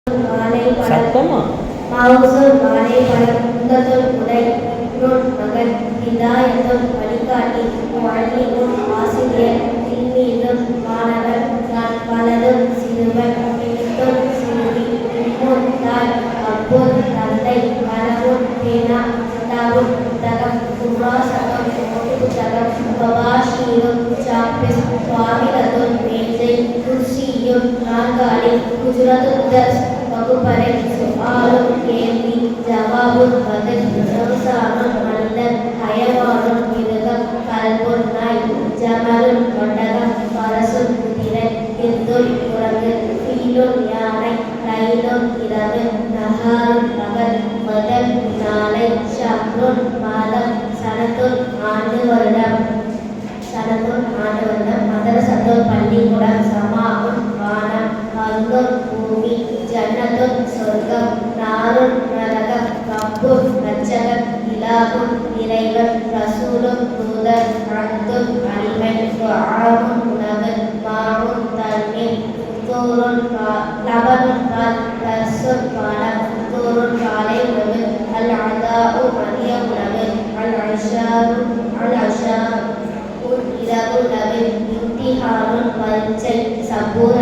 மாலை பழம் சத்தமா மாவுசொல் மாலை பழம் உந்ததொல் உடை நுண் மகன் ஹிதாயத்தும் வழிகாட்டி முஅல்லிமும் ஆசிரியர் தில்மீதும் மாணவர் நான் வலதும் சிறுவன் எழுத்தும் சிறுமி உம்முன் தாய் அப்புன் தந்தை கனவுன் பேனா கிதாபுன் புத்தகம் குர்ராசகம் நோட்டு புத்தகம் பவாஷீரும் சாப்பிஸ் வாமிலத்துன் மேஜை குர்சியும் நாற்காலி குஜ்ரத்துத் தர்ஸ் வகுப்பறை சுஆலும் கேள்வி ஜவாபுன் பதில் இன்சானுன் மனிதன் ஹயவானுன் மிருகம் கல்புன் நாய் ஜமலுன் ஒட்டகம் பரசுன் குதிரை இந்துல் குரங்கு ஃபீலுன் யானை லைலுன் இரவு நஹாருன் பகல் முதல் நாளை ஷஹ்ருன் மாதம் சனத்துன் ஆண்டு வருடம் மதரசத்துல் பள்ளிக்கூடம் சமாஉன் வானம் அர்துன் பூமி ஜன்னத்துன் சொர்க்கம் நாருன் நரகம் ரப்புன் இரட்சகர் இலாஹுன் இறைவன் ரசூலுன் தூதர் அப்துன் அடிமை துஆமுன் உணவு மாஉன் தண்ணீர் ஃபுத்தூருன் லபனுன் பால் ரஸ்ஸுன் பானம் ஃபுத்தூருன் காலை உணவு அல் அதாஉ மதிய உணவு அல் ஐஷாரு இரவு உணவு இம்திஹானுன் பரீட்சை சபூர்